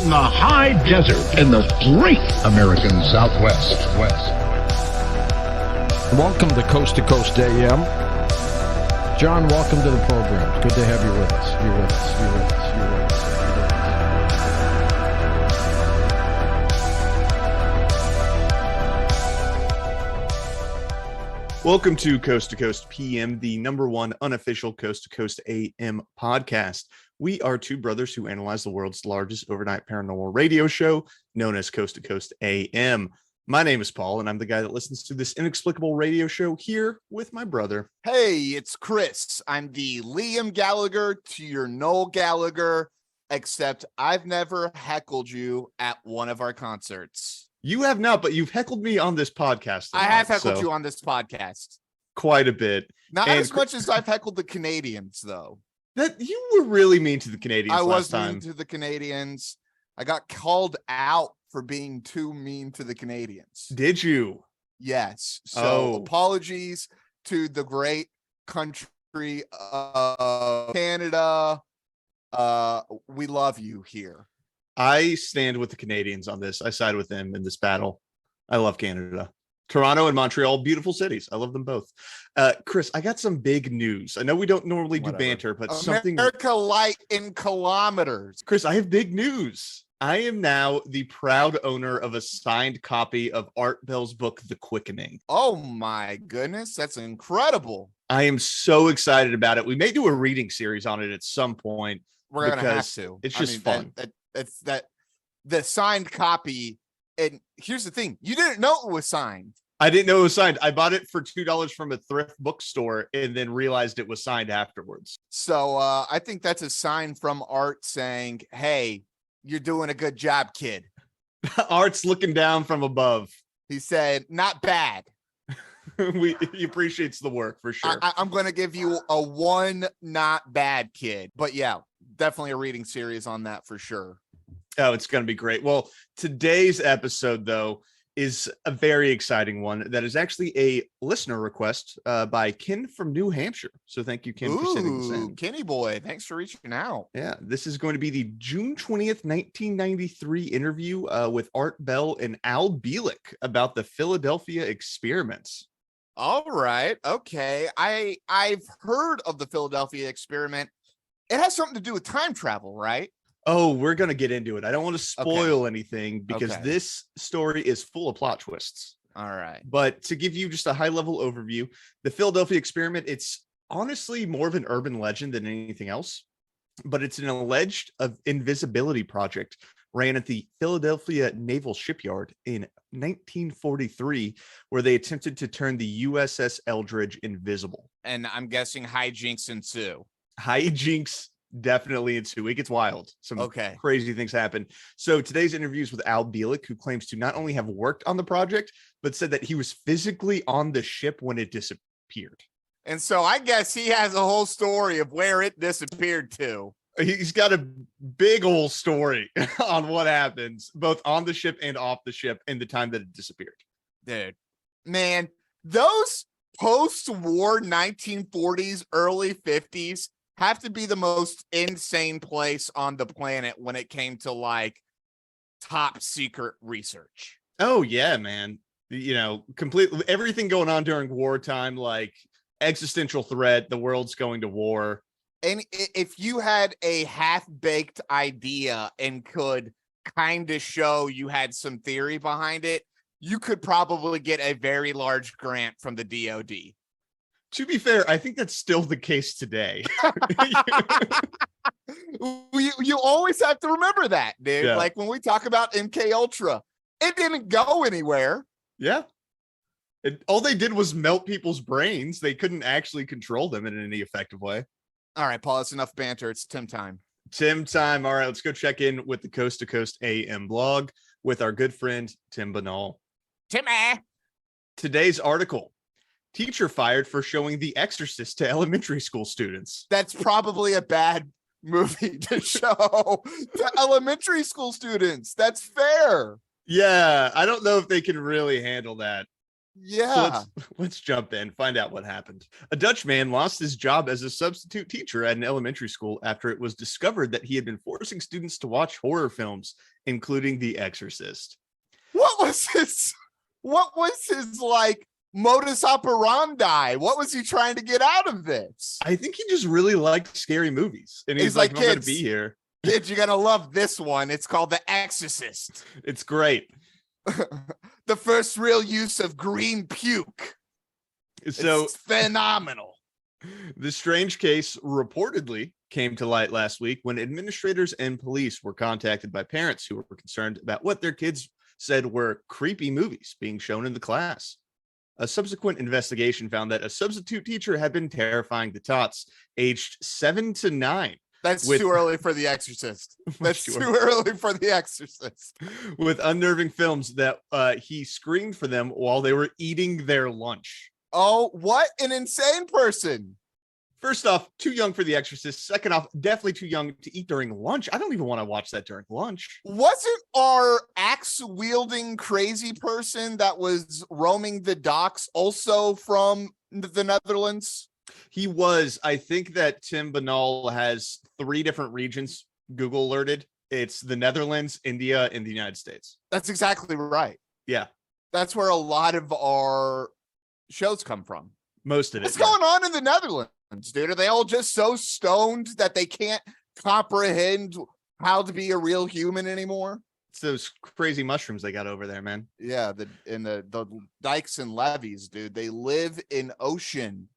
from the high desert in the great American Southwest. Welcome to Coast AM. John, welcome to the program. It's good to have you with us. You're with us. Welcome to Coast PM, the number one unofficial Coast to Coast AM podcast. We are two brothers who analyze the world's largest overnight paranormal radio show, known as Coast to Coast AM. My name is Paul, and I'm the guy that listens to this inexplicable radio show here with my brother. Hey, it's Chris. I'm the Liam Gallagher to your Noel Gallagher, except I've never heckled you at one of our concerts. You have not, but you've heckled me on this podcast. I have heckled you on this podcast. Quite a bit. Not as much as I've heckled the Canadians, though. That you were really mean to the Canadians last time. I was mean to the Canadians. I got called out for being too mean to the Canadians. Did you? Yes. So apologies to the great country of Canada. We love you here. I stand with the Canadians on this. I side with them in this battle. I love Canada. Toronto and Montreal, beautiful cities. I love them both. Chris, I got some big news. I know we don't normally do banter, but America light in kilometers. Chris, I have big news. I am now the proud owner of a signed copy of Art Bell's book, The Quickening. Oh my goodness, that's incredible. I am so excited about it. We may do a reading series on it at some point. We're going to have to. It's just fun. It's that the signed copy. And here's the thing. You didn't know it was signed. I didn't know it was signed. I bought it for $2 from a thrift bookstore and then realized it was signed afterwards. So I think that's a sign from Art saying, hey, you're doing a good job, kid. Art's looking down from above. He said, not bad. He appreciates the work for sure. I'm going to give you a 1 not bad kid. But yeah, definitely a reading series on that for sure. Oh, it's going to be great. Well, today's episode, though, is a very exciting one that is actually a listener request by Ken from New Hampshire. So thank you, Ken, for sending this in. Kenny boy, thanks for reaching out. Yeah, this is going to be the June 20th, 1993 interview with Art Bell and Al Bieleck about the Philadelphia experiments. All right. Okay. I've heard of the Philadelphia experiment. It has something to do with time travel, right? Oh, we're going to get into it. I don't want to spoil anything because this story is full of plot twists. All right. But to give you just a high level overview, the Philadelphia experiment, it's honestly more of an urban legend than anything else, but it's an alleged invisibility project ran at the Philadelphia Naval Shipyard in 1943, where they attempted to turn the USS Eldridge invisible. And I'm guessing hijinks ensue. Hijinks definitely ensue. It gets wild. Some crazy things happen. So today's interview is with Al Bieleck, who claims to not only have worked on the project, but said that he was physically on the ship when it disappeared. And so I guess he has a whole story of where it disappeared to. He's got a big old story on what happens both on the ship and off the ship in the time that it disappeared. Dude, man, those post-war 1940s, early 50s have to be the most insane place on the planet when it came to like top secret research. Oh yeah, man. You know, completely everything going on during wartime, like existential threat, the world's going to war. And if you had a half-baked idea and could kind of show you had some theory behind it, you could probably get a very large grant from the DoD. To be fair, I think that's still the case today. You always have to remember that, dude. Yeah. Like when we talk about MK Ultra, it didn't go anywhere. Yeah. All they did was melt people's brains. They couldn't actually control them in any effective way. All right, Paul, it's enough banter. It's Tim time. Tim time. All right, let's go check in with the Coast to Coast AM blog with our good friend, Tim Banal. Timmy! Today's article, teacher fired for showing The Exorcist to elementary school students. That's probably a bad movie to show to elementary school students. That's fair. Yeah, I don't know if they can really handle that. Yeah. Let's jump in, find out what happened. A Dutch man lost his job as a substitute teacher at an elementary school after it was discovered that he had been forcing students to watch horror films, including The Exorcist. What was his like modus operandi? What was he trying to get out of this? I think he just really liked scary movies. And he's like, I'm going to be here. Kids, you're going to love this one. It's called The Exorcist. It's great. The first real use of green puke. So it's phenomenal. The strange case reportedly came to light last week when administrators and police were contacted by parents who were concerned about what their kids said were creepy movies being shown in the class. A subsequent investigation found that a substitute teacher had been terrifying the tots aged 7 to 9. That's too early for The Exorcist. That's too early for The Exorcist. With unnerving films that he screened for them while they were eating their lunch. Oh, what an insane person. First off, too young for The Exorcist. Second off, definitely too young to eat during lunch. I don't even want to watch that during lunch. Wasn't our axe-wielding crazy person that was roaming the docks also from the Netherlands? He was. I think that Tim Banal has 3 different regions Google alerted. It's the Netherlands, India, and the United States. That's exactly right. Yeah. That's where a lot of our shows come from. Most of it. What's going on in the Netherlands, dude? Are they all just so stoned that they can't comprehend how to be a real human anymore? It's those crazy mushrooms they got over there, man. Yeah, the dikes and levees, dude. They live in ocean.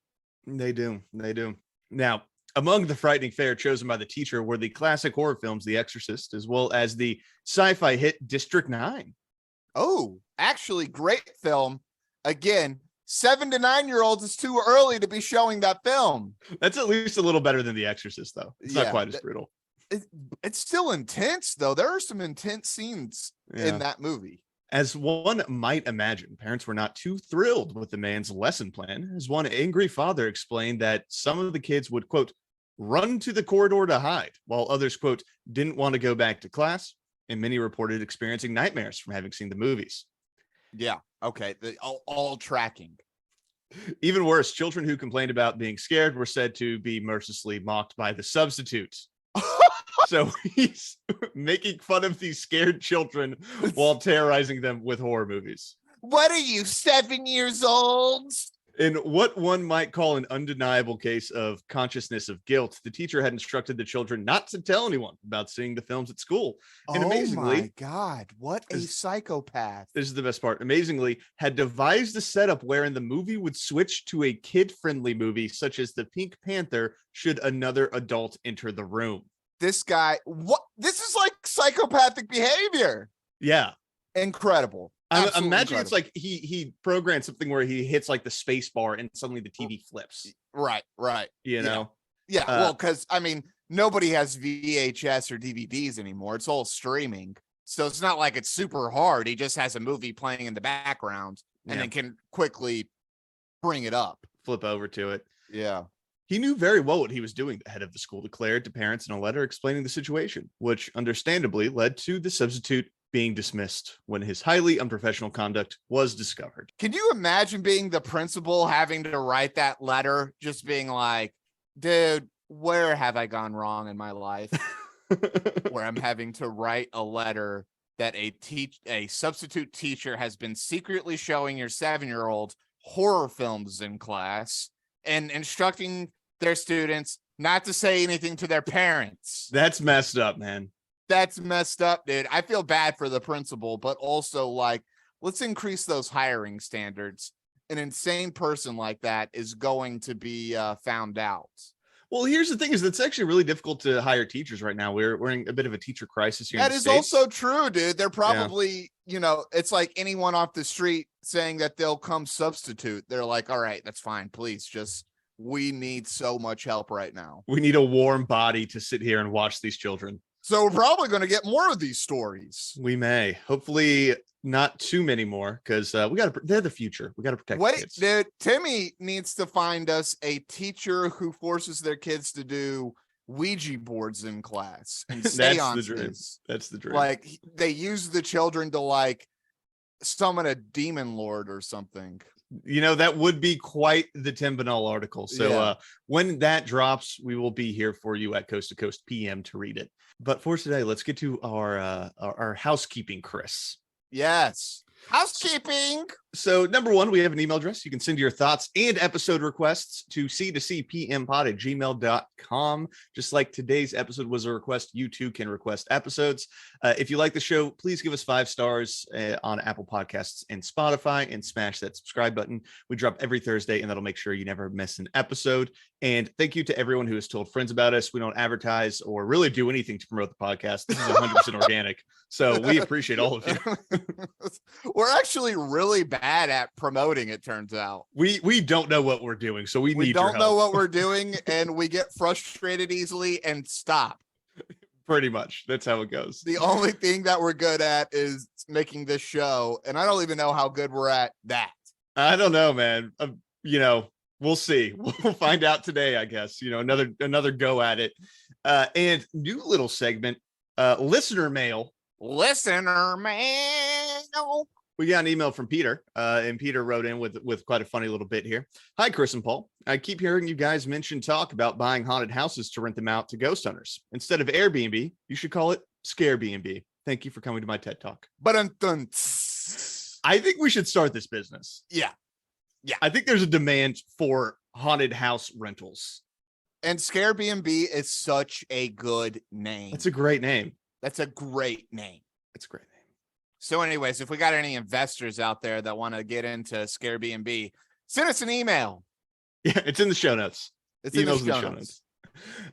They do. They do. Now, among the frightening fare chosen by the teacher were the classic horror films The Exorcist, as well as the sci-fi hit District 9. Oh, actually, great film. Again, 7 to 9-year-olds is too early to be showing that film. That's at least a little better than The Exorcist, though. It's not quite as brutal. It's still intense, though. There are some intense scenes in that movie. As one might imagine, parents were not too thrilled with the man's lesson plan, as one angry father explained that some of the kids would, quote, run to the corridor to hide, while others, quote, didn't want to go back to class, and many reported experiencing nightmares from having seen the movies. Yeah, okay, all tracking. Even worse, children who complained about being scared were said to be mercilessly mocked by the substitutes. So he's making fun of these scared children while terrorizing them with horror movies. What are you, 7 years old? In what one might call an undeniable case of consciousness of guilt, the teacher had instructed the children not to tell anyone about seeing the films at school. And amazingly, oh my God, what a psychopath. This is the best part. Amazingly, had devised a setup wherein the movie would switch to a kid-friendly movie, such as The Pink Panther, should another adult enter the room. This guy, what? This is like psychopathic behavior. Yeah. Incredible. I'm imagining it's like he programmed something where he hits like the space bar and suddenly the TV flips. Right. You know? Yeah. Well, because I mean, nobody has VHS or DVDs anymore. It's all streaming. So it's not like it's super hard. He just has a movie playing in the background and then can quickly bring it up. Flip over to it. Yeah. He knew very well what he was doing, the head of the school declared to parents in a letter explaining the situation, which understandably led to the substitute being dismissed when his highly unprofessional conduct was discovered. Can you imagine being the principal having to write that letter, just being like, dude, where have I gone wrong in my life? Where I'm having to write a letter that a substitute teacher has been secretly showing your 7-year-old horror films in class and instructing their students not to say anything to their parents. That's messed up, man. That's messed up, dude. I feel bad for the principal, but also like, let's increase those hiring standards. An insane person like that is going to be found out. Well, here's the thing: is it's actually really difficult to hire teachers right now. We're in a bit of a teacher crisis here. That is also true, dude. They're probably, it's like anyone off the street saying that they'll come substitute. They're like, all right, that's fine. Please, we need so much help right now. We need a warm body to sit here and watch these children. So we're probably going to get more of these stories. We may, hopefully not too many more, because they're the future. We got to protect the kids. Dude, Timmy needs to find us a teacher who forces their kids to do Ouija boards in class and seances. That's the dream. Like they use the children to like summon a demon lord or something. That would be quite the Tim Bernal article. So Yeah. when that drops, we will be here for you at Coast to Coast PM to read it. But for today, let's get to our housekeeping, Chris. Yes. Housekeeping. So number one, we have an email address. You can send your thoughts and episode requests to c2cpmpod@gmail.com. Just like today's episode was a request, you too can request episodes. If you like the show, please give us 5 stars on Apple Podcasts and Spotify and smash that subscribe button. We drop every Thursday, and that'll make sure you never miss an episode. And thank you to everyone who has told friends about us. We don't advertise or really do anything to promote the podcast. This is 100% organic. So we appreciate all of you. We're actually really bad at promoting, it turns out. We don't know what we're doing, so we need your help. We don't know what we're doing, and we get frustrated easily and stop. Pretty much. That's how it goes. The only thing that we're good at is making this show, and I don't even know how good we're at that. I don't know, man. We'll see. We'll find out today, I guess. Another go at it. And new little segment, listener mail. Listener mail. We got an email from Peter, and Peter wrote in with quite a funny little bit here. Hi, Chris and Paul. I keep hearing you guys talk about buying haunted houses to rent them out to ghost hunters. Instead of Airbnb, you should call it Scare B&B. Thank you for coming to my TED Talk. But I think we should start this business. Yeah. I think there's a demand for haunted house rentals. And Scare B&B is such a good name. That's a great name. It's a great name. So anyways, if we got any investors out there that want to get into Scare B&B, send us an email. Yeah, it's in the show notes. It's in the show notes.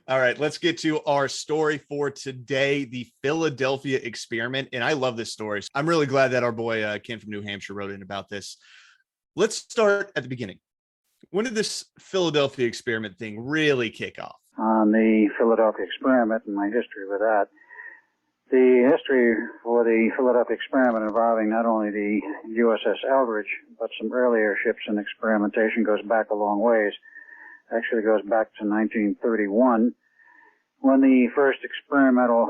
All right, let's get to our story for today, the Philadelphia experiment. And I love this story. I'm really glad that our boy Ken from New Hampshire wrote in about this. Let's start at the beginning. When did this Philadelphia experiment thing really kick off? On the Philadelphia experiment and my history with that, the history for the Philadelphia experiment involving not only the USS Eldridge, but some earlier ships in experimentation goes back a long ways. Actually goes back to 1931, when the first experimental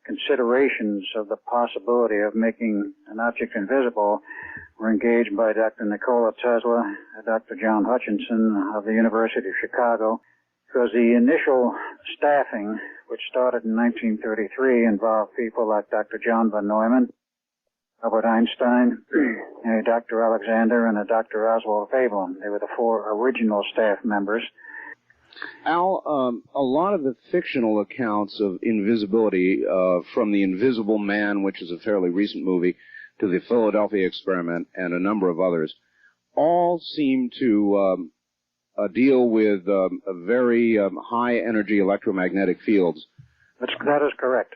considerations of the possibility of making an object invisible were engaged by Dr. Nikola Tesla and Dr. John Hutchinson of the University of Chicago, because the initial staffing, which started in 1933, involved people like Dr. John von Neumann, Albert Einstein, Dr. Alexander, and Dr. Oswald Veblen. They were the 4 original staff members. Al, a lot of the fictional accounts of invisibility, from The Invisible Man, which is a fairly recent movie, to the Philadelphia experiment, and a number of others, all seem to deal with very high-energy electromagnetic fields. That is correct.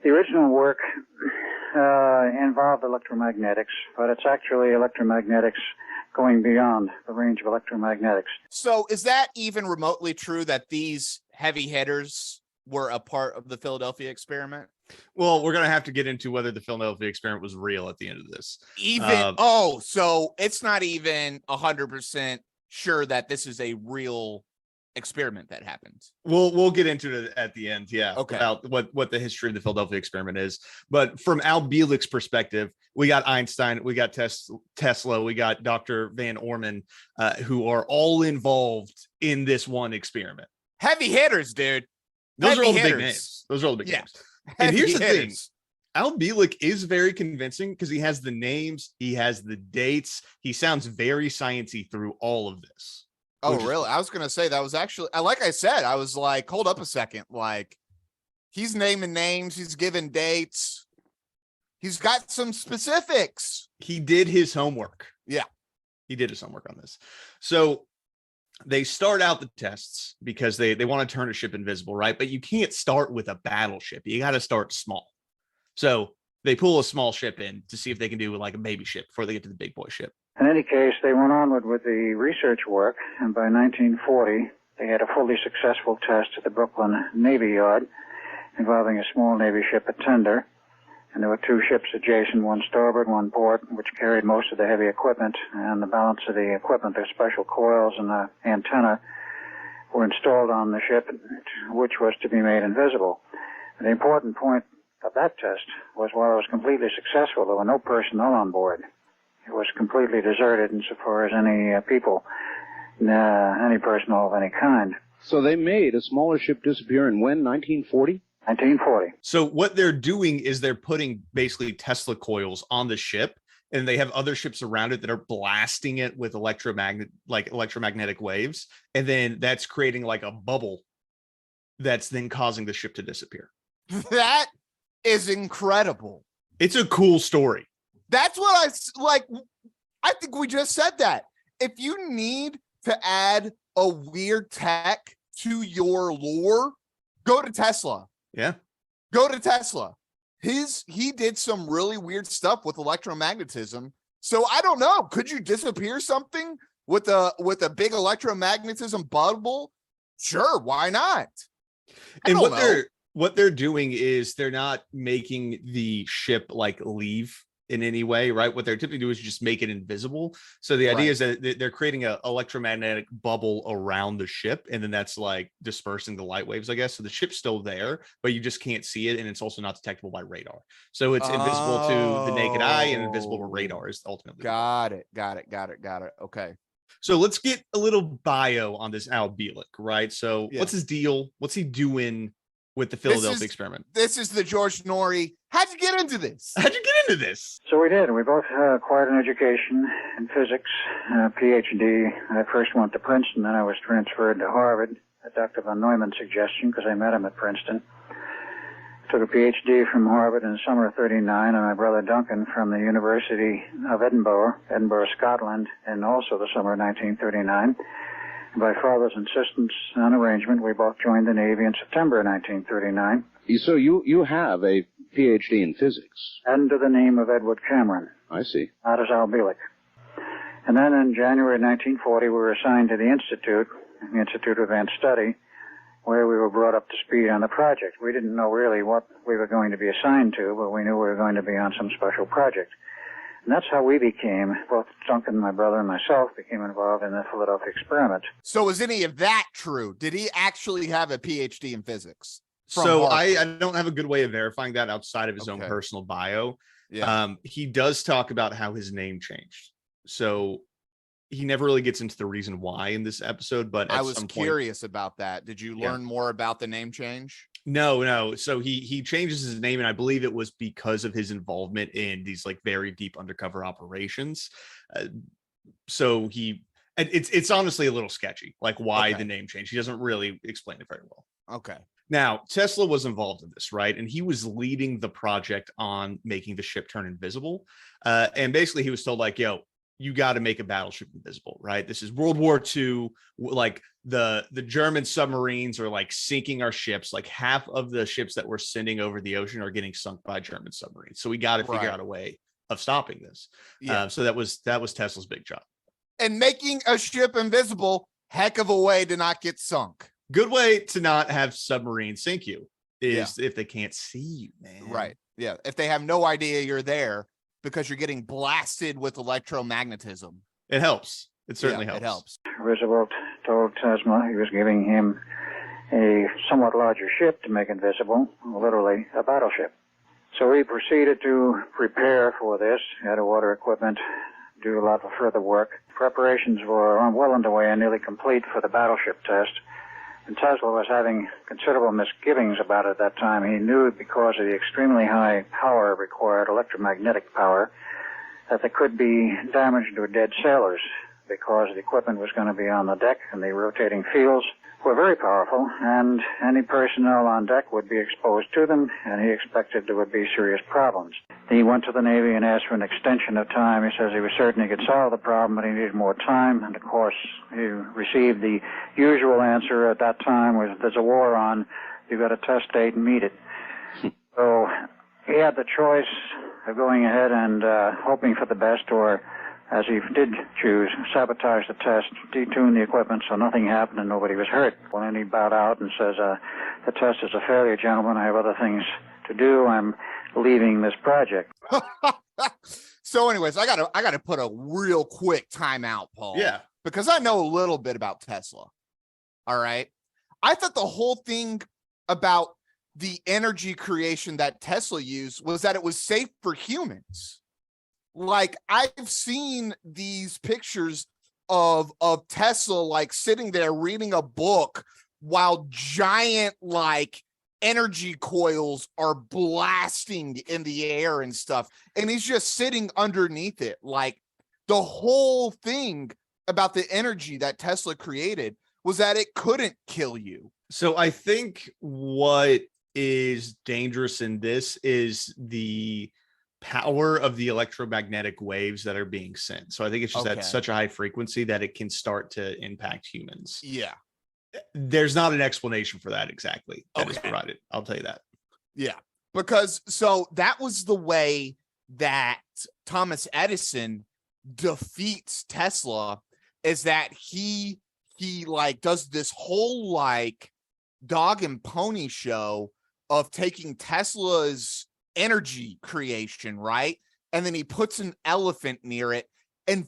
The original work involved electromagnetics, but it's actually electromagnetics going beyond the range of electromagnetics. So is that even remotely true that these heavy hitters were a part of the Philadelphia experiment? Well, we're going to have to get into whether the Philadelphia experiment was real at the end of this. So it's not even 100% sure that this is a real experiment that happened. We'll get into it at the end. Yeah. Okay. About what the history of the Philadelphia experiment is. But from Al Bieleck's perspective, we got Einstein, we got Tesla, we got Dr. Van Orman, who are all involved in this one experiment. Heavy hitters, dude. Those are all the big names. And here's the thing. Al Bieleck is very convincing because he has the names, he has the dates. He sounds very sciencey through all of this. Oh, really? I was going to say that was actually, like I said, I was like, hold up a second. Like, he's naming names, he's giving dates. He's got some specifics. He did his homework. Yeah. He did his homework on this. So they start out the tests because they want to turn a ship invisible, right? But you can't start with a battleship. You got to start small. So they pull a small ship in to see if they can do like a baby ship before they get to the big boy ship. In any case, they went onward with the research work, and by 1940, they had a fully successful test at the Brooklyn Navy Yard involving a small Navy ship, a tender, and there were 2 ships adjacent, one starboard, one port, which carried most of the heavy equipment, and the balance of the equipment, their special coils and the antenna, were installed on the ship, which was to be made invisible. And the important point of that test was while it was completely successful, there were no personnel on board. It was completely deserted insofar as any people, any personnel of any kind. So they made a smaller ship disappear in when, 1940? 1940. So what they're doing is they're putting basically Tesla coils on the ship, and they have other ships around it that are blasting it with electromagnetic waves, and then that's creating like a bubble that's then causing the ship to disappear. That is incredible. It's a cool story. That's what I think we just said that. If you need to add a weird tech to your lore, go to Tesla. Yeah. Go to Tesla. He did some really weird stuff with electromagnetism. So I don't know. Could you disappear something with a big electromagnetism bubble? Sure, why not? And what they're doing is they're not making the ship like leave in any way, right? What they're typically do is just make it invisible. So the idea is that they're creating an electromagnetic bubble around the ship, and then that's like dispersing the light waves, I guess. So the ship's still there, but you just can't see it, and it's also not detectable by radar. So it's invisible to the naked eye and invisible to radar is ultimately. Got it. Okay. So let's get a little bio on this Al Bieleck, right? So what's his deal? What's he doing with the Philadelphia experiment? This is the George Norrie. How'd you get into this? So we did. We both acquired an education in physics, PhD. I first went to Princeton, then I was transferred to Harvard at Dr. von Neumann's suggestion because I met him at Princeton. Took a PhD from Harvard in the summer of '39, and my brother Duncan from the University of Edinburgh, Scotland, in also the summer of 1939. By father's insistence and arrangement, we both joined the Navy in September of 1939. So you have a PhD in physics. Under the name of Edward Cameron. I see. Not as Al Bieleck. And then in January 1940, we were assigned to the Institute of Advanced Study, where we were brought up to speed on the project. We didn't know really what we were going to be assigned to, but we knew we were going to be on some special project. And that's how we became, both Duncan, my brother, and myself, became involved in the Philadelphia experiment. So is any of that true? Did he actually have a PhD in physics? So I don't have a good way of verifying that outside of his own personal bio. Yeah. He does talk about how his name changed. So he never really gets into the reason why in this episode, but I was curious about that. Did you learn more about the name change? No. So he changes his name, and I believe it was because of his involvement in these like very deep undercover operations. So it's honestly a little sketchy, like why the name change. He doesn't really explain it very well. Okay. Now, Tesla was involved in this, right? And he was leading the project on making the ship turn invisible. And basically he was told like, yo, you got to make a battleship invisible, right? This is World War II. Like the German submarines are like sinking our ships. Like half of the ships that we're sending over the ocean are getting sunk by German submarines. So we got to figure out a way of stopping this. Yeah. So that was Tesla's big job. And making a ship invisible, heck of a way to not get sunk. Good way to not have submarines sink you is if they can't see you, man. Right. Yeah. If they have no idea you're there because you're getting blasted with electromagnetism. It helps. It certainly helps. It helps. Roosevelt told Tesla he was giving him a somewhat larger ship to make invisible, literally a battleship. So we proceeded to prepare for this. We had to order equipment, do a lot of further work. Preparations were well underway and nearly complete for the battleship test. And Tesla was having considerable misgivings about it at that time. He knew because of the extremely high power required, electromagnetic power, that there could be damage to dead sailors because the equipment was going to be on the deck and the rotating fields were very powerful, and any personnel on deck would be exposed to them, and he expected there would be serious problems. He went to the Navy and asked for an extension of time. He says he was certain he could solve the problem, but he needed more time, and of course he received the usual answer at that time was, if there's a war on, you've got a test date and meet it. So he had the choice of going ahead and hoping for the best, or, as he did choose, sabotage the test, detune the equipment so nothing happened and nobody was hurt. Well, then he bowed out and says, the test is a failure, gentlemen. I have other things to do. I'm leaving this project. So anyways, I gotta put a real quick timeout, Paul. Yeah. Because I know a little bit about Tesla. All right. I thought the whole thing about the energy creation that Tesla used was that it was safe for humans. Like, I've seen these pictures of Tesla like sitting there reading a book while giant like energy coils are blasting in the air and stuff, and he's just sitting underneath it. Like, the whole thing about the energy that Tesla created was that it couldn't kill you. So I think what is dangerous in this is the power of the electromagnetic waves that are being sent. So I think it's just Okay. at such a high frequency that it can start to impact humans. Yeah. There's not an explanation for that exactly that is Okay. provided. I'll tell you that. Yeah. Because so that was the way that Thomas Edison defeats Tesla, is that he like does this whole like dog and pony show of taking Tesla's energy creation, right? And then he puts an elephant near it and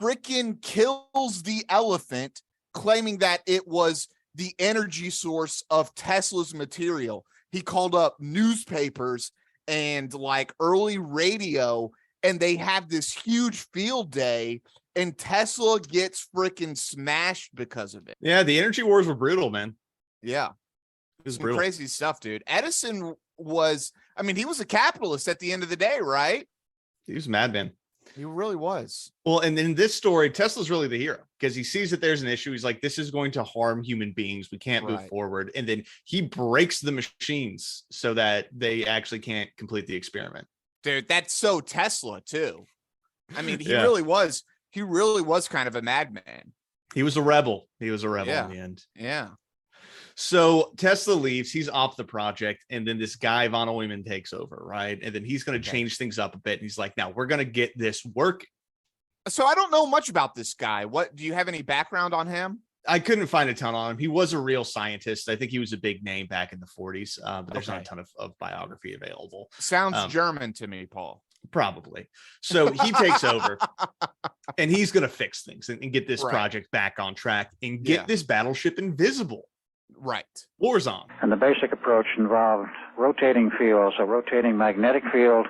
freaking kills the elephant, claiming that it was the energy source of Tesla's material. He called up newspapers and like early radio, and they have this huge field day, and Tesla gets freaking smashed because of it. Yeah, the energy wars were brutal, man. Yeah. It was Some brutal. crazy stuff, dude. Edison was, I mean, he was a capitalist at the end of the day, right? He was a madman. He really was. Well, and in this story, Tesla's really the hero because he sees that there's an issue. He's like, this is going to harm human beings. We can't move Right. forward. And then he breaks the machines so that they actually can't complete the experiment. Dude, that's so Tesla too. I mean, he Yeah. really was kind of a madman. He was a rebel. He was a rebel Yeah. in the end. Yeah. So Tesla leaves. He's off the project. And then this guy, Von Neumann, takes over, right? And then he's going to Okay. change things up a bit. And he's like, now we're going to get this working. So I don't know much about this guy. What do you have any background on him? I couldn't find a ton on him. He was a real scientist. I think he was a big name back in the 40s, but there's not a Okay. ton of biography available. Sounds Um, German to me, Paul. Probably. So he takes over and he's going to fix things and get this Right. project back on track and get Yeah. this battleship invisible. Right. War's on. And the basic approach involved rotating fields, a rotating magnetic field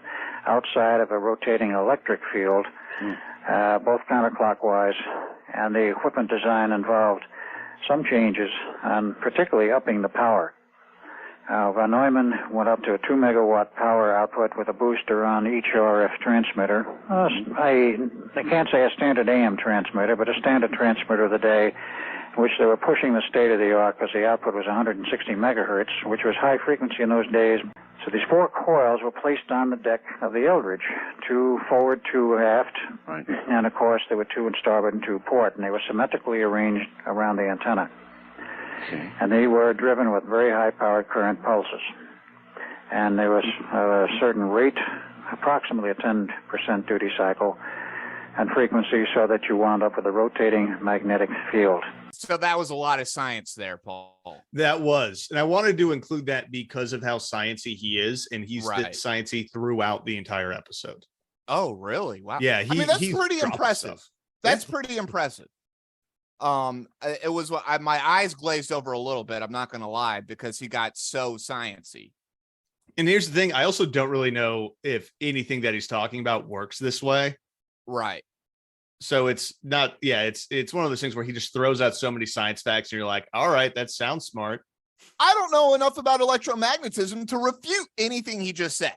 outside of a rotating electric field, both counterclockwise. And the equipment design involved some changes, and particularly upping the power. Von Neumann went up to a 2 megawatt power output with a booster on each RF transmitter. I can't say a standard AM transmitter, but a standard transmitter of the day, in which they were pushing the state of the art because the output was 160 megahertz, which was high frequency in those days. So these 4 coils were placed on the deck of the Eldridge, 2 forward, 2 aft, Right. and of course there were 2 in starboard and 2 port, and they were symmetrically arranged around the antenna. Okay. And they were driven with very high-powered current pulses. And there was a certain rate, approximately a 10% duty cycle, and frequency, so that you wound up with a rotating magnetic field. So that was a lot of science there, Paul. That was. And I wanted to include that because of how sciencey he is. And he's Right. sciencey throughout the entire episode. Oh, really? Wow. Yeah. I mean, that's he's pretty dropping impressive. stuff. That's pretty impressive. It was my eyes glazed over a little bit. I'm not going to lie, because he got so sciencey. And here's the thing. I also don't really know if anything that he's talking about works this way. Right. So it's not, it's one of those things where he just throws out so many science facts and you're like, all right, that sounds smart. I don't know enough about electromagnetism to refute anything he just said.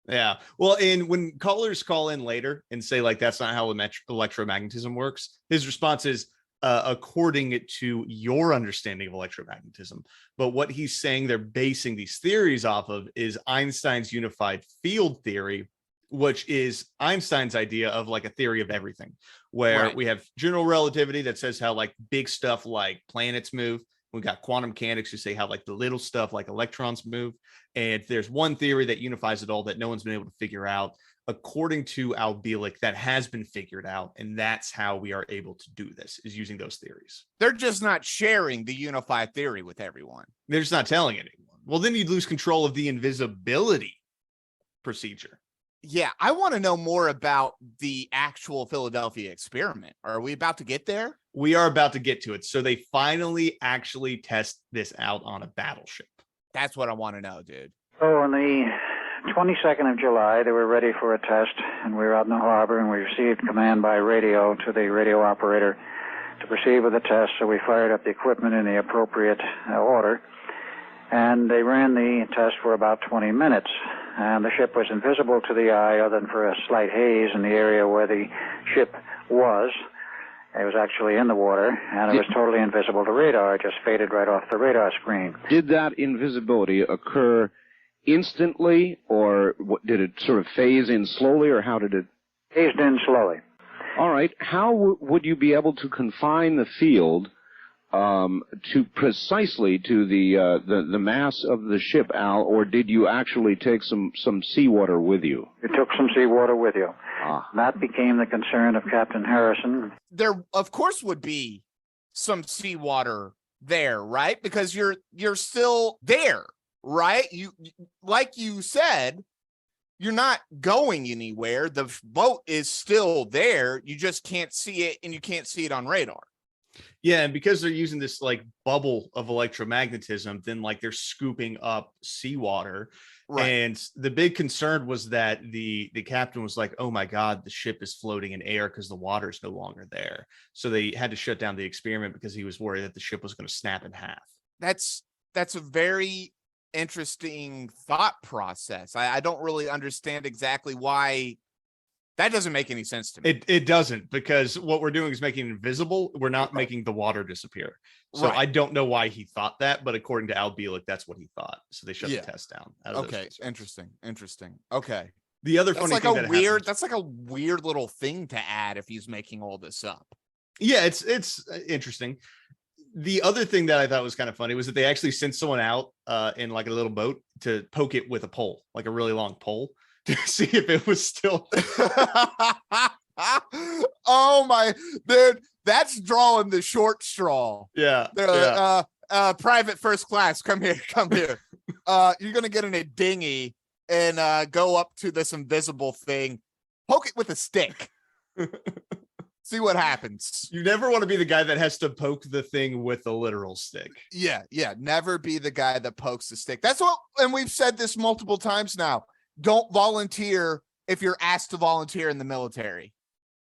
Yeah. Well, and when callers call in later and say like, that's not how electromagnetism works, his response is, according to your understanding of electromagnetism. But what he's saying they're basing these theories off of is Einstein's unified field theory, which is Einstein's idea of like a theory of everything, where Right. we have general relativity that says how like big stuff like planets move. We've got quantum mechanics who say how like the little stuff like electrons move. And there's one theory that unifies it all that no one's been able to figure out. According to Bieleck, that has been figured out. And that's how we are able to do this, is using those theories. They're just not sharing the unified theory with everyone. They're just not telling anyone. Well, then you'd lose control of the invisibility procedure. Yeah, I want to know more about the actual Philadelphia experiment. Are we about to get there? We are about to get to it. So they finally actually test this out on a battleship. That's what I want to know, dude. So on the 22nd of July, they were ready for a test, and we were out in the harbor, and we received command by radio to the radio operator to proceed with the test. So we fired up the equipment in the appropriate order, and they ran the test for about 20 minutes. And the ship was invisible to the eye other than for a slight haze in the area where the ship was. It was actually in the water, and it was totally invisible to radar. It just faded right off the radar screen. Did that invisibility occur instantly, or did it sort of phase in slowly, or how did it? Phased in slowly. All right. How would you be able to confine the field to precisely to the mass of the ship, Al, or did you actually take some seawater with you? You took some seawater with you. Ah. That became the concern of Captain Harrison. There, of course, would be some seawater there, right? Because you're still there, right? You, like you said, you're not going anywhere. The boat is still there. You just can't see it, and you can't see it on radar. Yeah, and because they're using this like bubble of electromagnetism, then like they're scooping up seawater. Right. And the big concern was that the captain was like, oh my God, the ship is floating in air because the water is no longer there. So they had to shut down the experiment because he was worried that the ship was going to snap in half. That's a very interesting thought process. I don't really understand exactly why. That doesn't make any sense to me. It doesn't, because what we're doing is making it invisible. We're not making the water disappear. So I don't know why he thought that, but according to Al Bieleck, that's what he thought. So they shut the test down. Okay, interesting. Okay. The other funny thing that's like a weird little thing to add if he's making all this up. Yeah, it's interesting. The other thing that I thought was kind of funny was that they actually sent someone out in like a little boat to poke it with a pole, like a really long pole, to see if it was still. Oh my dude, that's drawing the short straw. Yeah. Private first class, come here. You're gonna get in a dinghy and go up to this invisible thing, poke it with a stick. See what happens. You never want to be the guy that has to poke the thing with a literal stick. Yeah, never be the guy that pokes the stick. That's what, and we've said this multiple times now. Don't volunteer if you're asked to volunteer in the military.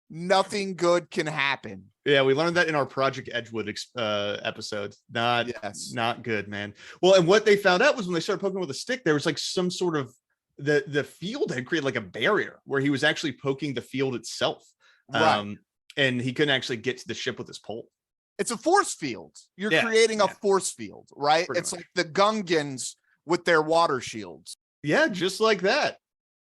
Nothing good can happen. Yeah, we learned that in our Project Edgewood episode. Not good, man. Well, and what they found out was when they started poking with a stick, there was like some sort of the field had created like a barrier where he was actually poking the field itself. Right. And he couldn't actually get to the ship with his pole. It's a force field. You're creating a force field, right? Pretty much. Like the Gungans with their water shields. Yeah, just like that.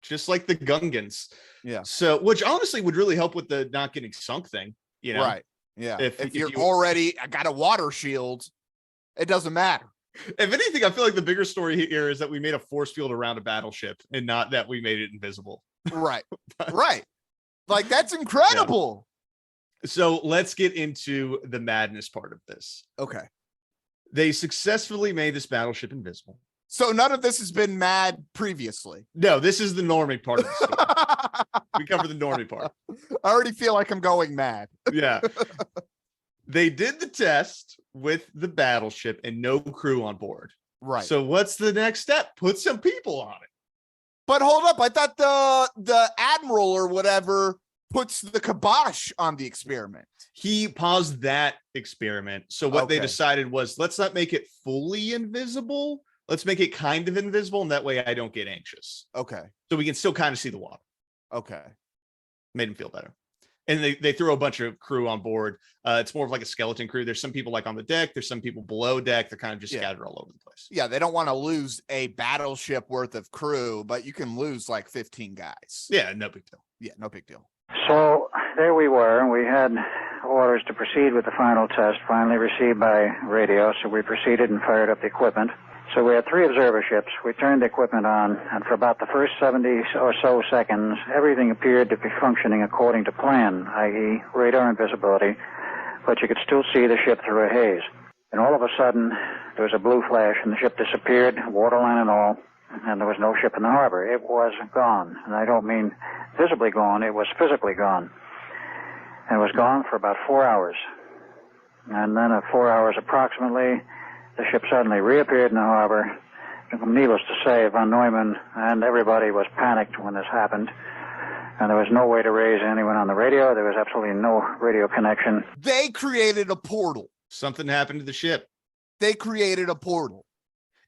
Just like the Gungans. Yeah. So, which honestly would really help with the not getting sunk thing, you know? Right. Yeah. If you're already got a water shield, it doesn't matter. If anything, I feel like the bigger story here is that we made a force field around a battleship and not that we made it invisible. Right. Right. Like, that's incredible. Yeah. So let's get into the madness part of this. Okay. They successfully made this battleship invisible. So none of this has been mad previously. No, this is the normie part of the story. We cover the normie part. I already feel like I'm going mad. Yeah. They did the test with the battleship and no crew on board. Right. So what's the next step? Put some people on it. But hold up. I thought the admiral or whatever puts the kibosh on the experiment. He paused that experiment. So what they decided was, let's not make it fully invisible. Let's make it kind of invisible, and that way I don't get anxious. Okay. So we can still kind of see the water. Okay. Made him feel better. And they threw a bunch of crew on board. It's more of like a skeleton crew. There's some people like on the deck. There's some people below deck. They're kind of just scattered all over the place. Yeah, they don't want to lose a battleship worth of crew, but you can lose like 15 guys. Yeah, no big deal. Yeah, no big deal. So there we were, and we had orders to proceed with the final test, finally received by radio, so we proceeded and fired up the equipment. So we had 3 observer ships. We turned the equipment on, and for about the first 70 or so seconds, everything appeared to be functioning according to plan, i.e. radar invisibility, but you could still see the ship through a haze. And all of a sudden, there was a blue flash, and the ship disappeared, waterline and all, and there was no ship in the harbor. It was gone, and I don't mean visibly gone, it was physically gone. And it was gone for about 4 hours. And then at 4 hours approximately, the ship suddenly reappeared in the harbor, needless to say, von Neumann and everybody was panicked when this happened. And there was no way to raise anyone on the radio. There was absolutely no radio connection. They created a portal. Something happened to the ship. They created a portal.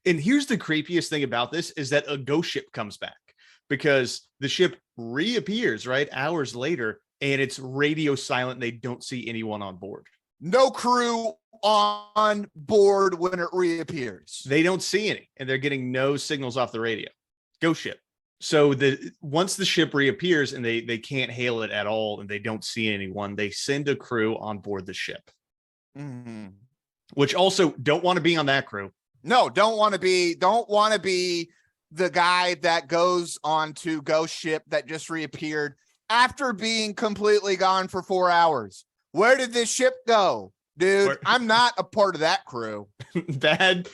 And here's the creepiest thing about this is that a ghost ship comes back because the ship reappears, right, hours later, and it's radio silent. They don't see anyone on board. No crew on board when it reappears. They don't see any, and they're getting no signals off the radio. Ghost ship. So once the ship reappears and they can't hail it at all and they don't see anyone, they send a crew on board the ship. Mm-hmm. Which also don't want to be on that crew. No, don't want to be the guy that goes on to ghost ship that just reappeared after being completely gone for 4 hours. Where did this ship go? Dude, I'm not a part of that crew. Bad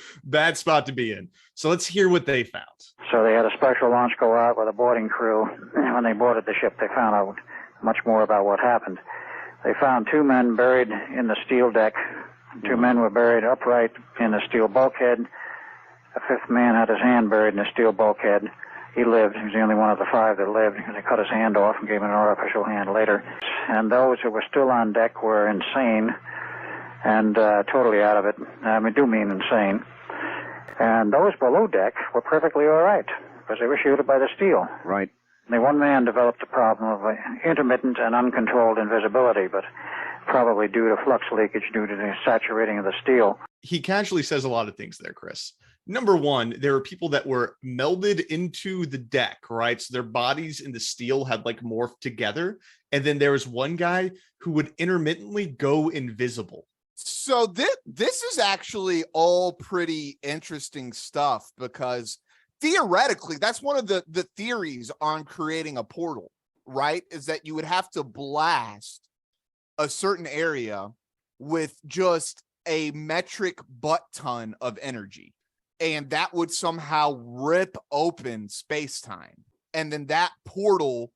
spot to be in. So let's hear what they found. So they had a special launch go out with a boarding crew. When they boarded the ship, they found out much more about what happened. They found 2 men buried in the steel deck. 2 men were buried upright in the steel bulkhead. A 5th man had his hand buried in the steel bulkhead. He lived. He was the only one of the 5 that lived. They cut his hand off and gave him an artificial hand later. And those who were still on deck were insane and totally out of it. I do mean insane. And those below deck were perfectly all right because they were shielded by the steel. Right. The one man developed a problem of intermittent and uncontrolled invisibility, but probably due to flux leakage due to the saturating of the steel. He casually says a lot of things there, Chris. Number one, there were people that were melded into the deck, right? So their bodies in the steel had like morphed together. And then there was one guy who would intermittently go invisible. So this is actually all pretty interesting stuff because theoretically, that's one of the theories on creating a portal, right? Is that you would have to blast a certain area with just a metric butt ton of energy. And that would somehow rip open space-time. And then that portal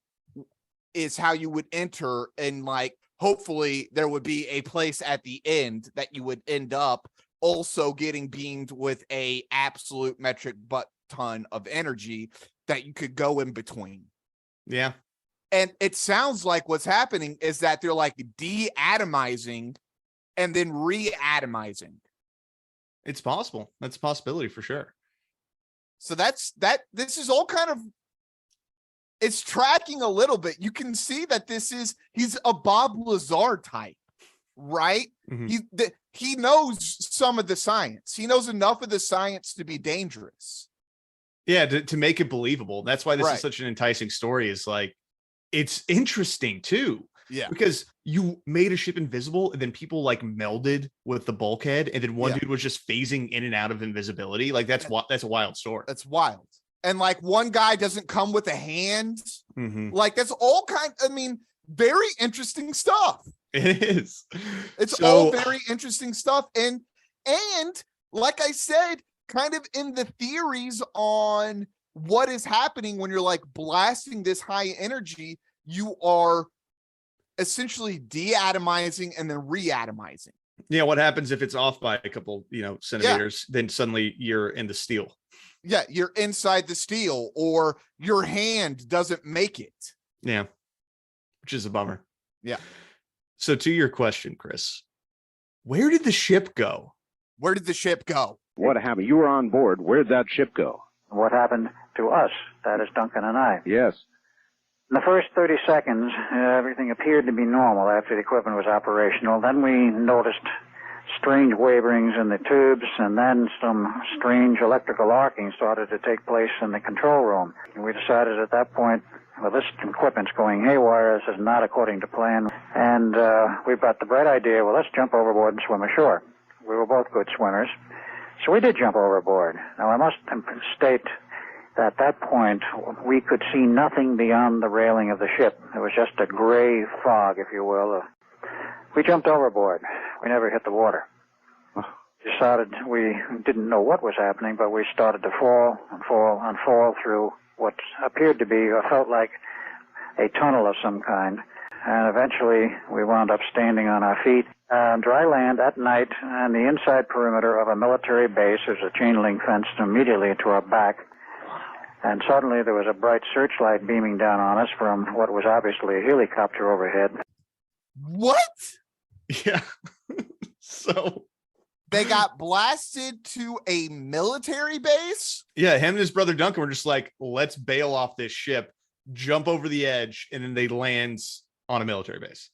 is how you would enter, and like, hopefully there would be a place at the end that you would end up also getting beamed with a absolute metric butt ton of energy that you could go in between. Yeah. And it sounds like what's happening is that they're like de-atomizing and then re-atomizing. It's possible. That's a possibility for sure. So this is all kind of, it's tracking a little bit. You can see that he's a Bob Lazar type, right? Mm-hmm. He knows some of the science. He knows enough of the science to be dangerous. Yeah, to make it believable. That's why this is such an enticing story. Is like, it's interesting too. Yeah, because you made a ship invisible and then people like melded with the bulkhead and then one dude was just phasing in and out of invisibility. Like that's a wild story. That's wild. And like one guy doesn't come with a hand. Mm-hmm. Like that's all very interesting stuff. It is. It's all very interesting stuff. And like I said, kind of in the theories on what is happening when you're like blasting this high energy, you are essentially de-atomizing and then re-atomizing. Yeah, what happens if it's off by a couple, centimeters, then suddenly you're in the steel. Yeah, you're inside the steel, or your hand doesn't make it. Yeah, which is a bummer. Yeah. So to your question, Chris, where did the ship go? Where did the ship go? What happened? You were on board. Where'd that ship go? What happened to us? That is Duncan and I. Yes. In the first 30 seconds, everything appeared to be normal after the equipment was operational. Then we noticed strange waverings in the tubes, and then some strange electrical arcing started to take place in the control room. And we decided at that point, well, this equipment's going haywire. This is not according to plan. And we've got the bright idea, well, let's jump overboard and swim ashore. We were both good swimmers. So we did jump overboard. Now, I must state that at that point, we could see nothing beyond the railing of the ship. It was just a gray fog, if you will. We jumped overboard. We never hit the water. We didn't know what was happening, but we started to fall and fall and fall through what appeared to be or felt like a tunnel of some kind. and eventually we wound up standing on our feet on dry land at night on the inside perimeter of a military base. There's a chain link fence immediately to our back. And suddenly there was a bright searchlight beaming down on us from what was obviously a helicopter overhead. What? Yeah. So They got blasted to a military base? yeah, him and his brother Duncan were just like, let's bail off this ship, jump over the edge, and then they land on a military base.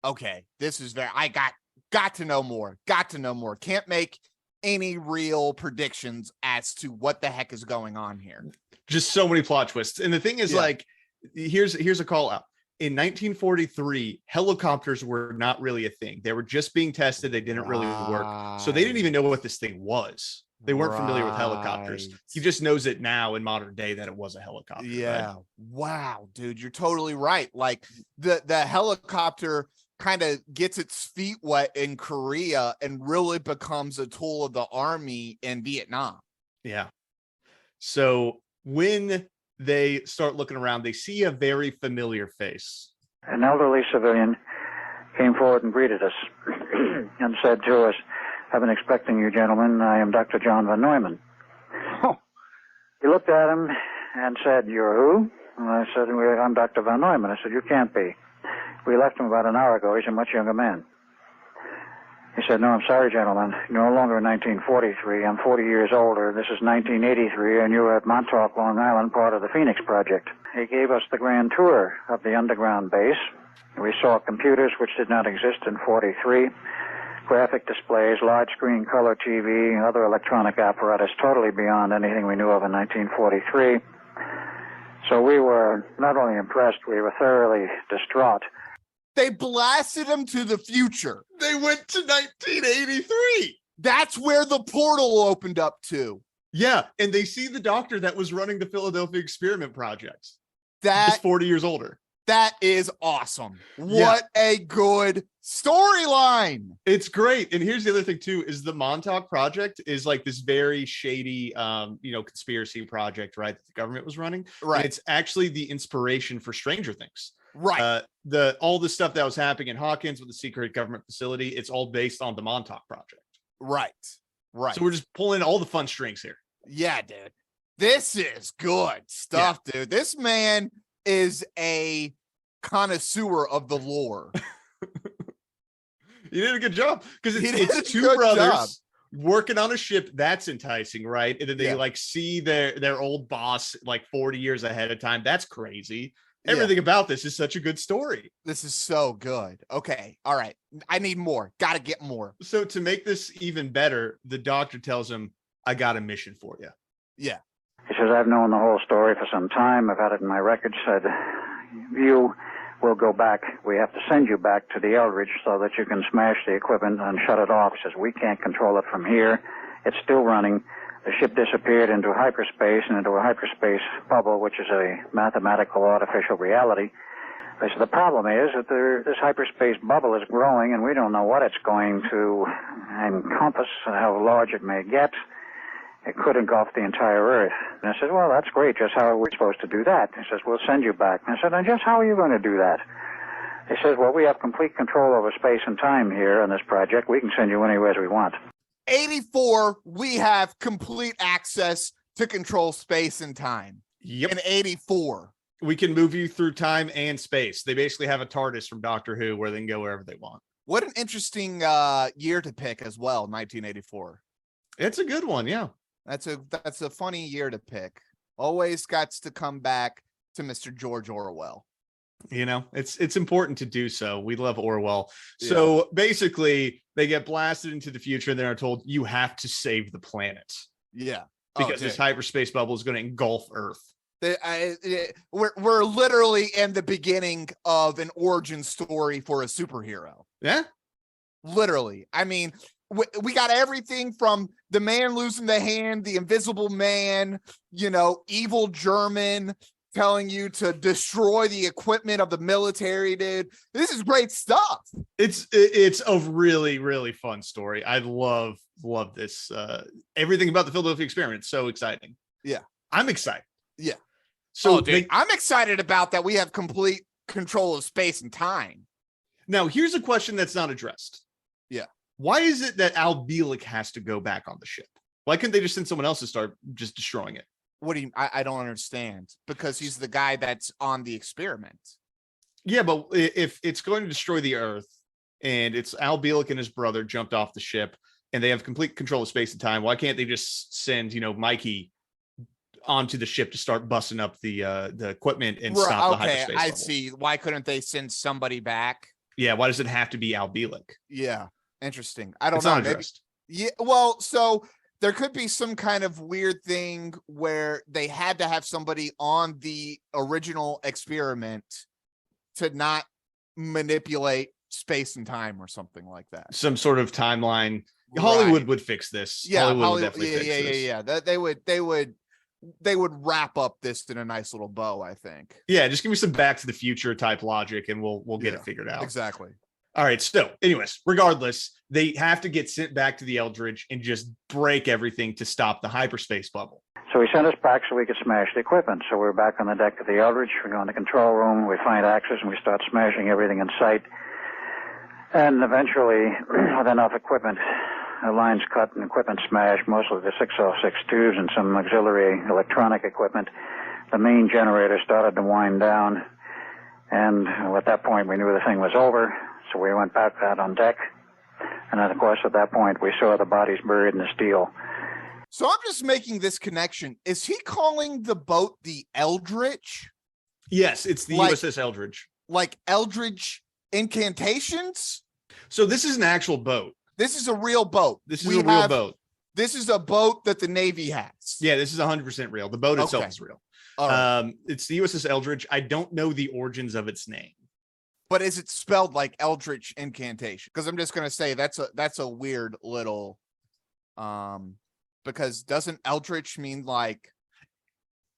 Okay, this is I got to know more. Got to know more. Can't make any real predictions as to what the heck is going on here. Just so many plot twists. And the thing is, Yeah. like, here's a call out. In 1943, helicopters were not really a thing. They were just being tested. They didn't really work. So they didn't even know what this thing was. They weren't familiar with helicopters. He just knows it now in modern day that it was a helicopter. Yeah. Right? Wow, dude, you're totally right. Like the helicopter kind of gets its feet wet in Korea and really becomes a tool of the army in Vietnam. Yeah. So when they start looking around, they see a very familiar face. An elderly civilian came forward and greeted us and said to us, "I've been expecting you, gentlemen. I am Dr. John von Neumann." Oh. He looked at him and said, "You're who?" And I said, "I'm Dr. von Neumann." I said, "You can't be. We left him about an hour ago. He's a much younger man." He said, "No, I'm sorry, gentlemen. You're no longer in 1943. I'm 40 years older. This is 1983, and you were at Montauk, Long Island, part of the Phoenix Project." He gave us the grand tour of the underground base. We saw computers which did not exist in 43, graphic displays, large screen color TV, other electronic apparatus totally beyond anything we knew of in 1943. So we were not only impressed, we were thoroughly distraught. They blasted him to the future. They went to 1983. That's where the portal opened up to. Yeah. And they see the doctor that was running the Philadelphia experiment project. That Just 40 years older. That is awesome. Yeah. What a good storyline. It's great. And here's the other thing too, is the Montauk project is like this very shady, conspiracy project, right? That the government was running. Right. And it's actually the inspiration for Stranger Things. Right. All the stuff that was happening in Hawkins with the secret government facility, it's all based on the Montauk project. Right. So we're just pulling all the fun strings here. Yeah, dude. This is good stuff, dude. This man is a connoisseur of the lore. You did a good job, because He did it's a two good brothers job. working on a ship. That's enticing, right? And then they Yeah. like see their old boss like 40 years ahead of time. That's crazy. Yeah. Everything about this is such a good story. This is so good. Okay. All right. I need more. Got to get more. So to make this even better, the doctor tells him, "I got a mission for you." Yeah. He says, "I've known the whole story for some time. I've had it in my records." Said, "You will go back. We have to send you back to the Eldridge so that you can smash the equipment and shut it off." He says, "We can't control it from here. It's still running. The ship disappeared into hyperspace and into a hyperspace bubble, which is a mathematical artificial reality." They said, "The problem is that this hyperspace bubble is growing, and we don't know what it's going to encompass, how large it may get. It could engulf the entire Earth." And I said, "Well, that's great. Just how are we supposed to do that?" He says, "We'll send you back." And I said, "And just how are you going to do that?" He says, "Well, we have complete control over space and time here on this project. We can send you anywhere we want." 84, we have complete access to control space and time. Yep. In 84. We can move you through time and space. They basically have a TARDIS from Doctor Who where they can go wherever they want. What an interesting year to pick as well, 1984. It's a good one. Yeah. That's a funny year to pick. Always got to come back to Mr. George Orwell. It's important to do so. We love Orwell. So basically they get blasted into the future and they're told, you have to save the planet. Yeah. Because this hyperspace bubble is going to engulf Earth. We're literally in the beginning of an origin story for a superhero. Yeah. Literally. I mean, we got everything from the man losing the hand, the invisible man, evil German telling you to destroy the equipment of the military, dude. This is great stuff. It's a really, really fun story. I love this. Everything about the Philadelphia experiment. It's so exciting. Yeah. I'm excited. Yeah. So dude, I'm excited about that. We have complete control of space and time. Now, here's a question that's not addressed. Yeah. Why is it that Al Bieleck has to go back on the ship? Why couldn't they just send someone else to start just destroying it? What do you? I don't understand, because he's the guy that's on the experiment. Yeah, but if it's going to destroy the Earth and it's Al Bieleck and his brother jumped off the ship and they have complete control of space and time, why can't they just send, Mikey onto the ship to start busting up the equipment and stop the hyperspace I level? see. Why couldn't they send somebody back? Yeah, why does it have to be Al Bieleck? Yeah, interesting. I don't It's know. not Maybe, addressed. yeah, well, so there could be some kind of weird thing where they had to have somebody on the original experiment to not manipulate space and time or something like that. Some sort of timeline. Hollywood would fix this. Yeah, Hollywood would definitely fix this. yeah. That they would wrap up this in a nice little bow, I think. Yeah, just give me some Back to the Future type logic and we'll get it figured out. Exactly. All right. So, anyways, regardless, they have to get sent back to the Eldridge and just break everything to stop the hyperspace bubble. So he sent us back so we could smash the equipment. So we're back on the deck of the Eldridge. We go in the control room. We find axes and we start smashing everything in sight. And eventually, with enough equipment, lines cut and equipment smashed, mostly the 606 tubes and some auxiliary electronic equipment, the main generator started to wind down. And at that point, we knew the thing was over. So we went back out on deck. And then, of course, at that point, we saw the bodies buried in the steel. So I'm just making this connection. Is he calling the boat the Eldritch? Yes, it's the USS Eldridge. Like Eldritch incantations? So this is an actual boat. This is a real boat. This is a real boat. This is a boat that the Navy has. Yeah, this is 100% real. The boat itself is real. Right. It's the USS Eldridge. I don't know the origins of its name. But is it spelled like Eldritch incantation? Because I'm just gonna say that's a weird little because doesn't Eldritch mean like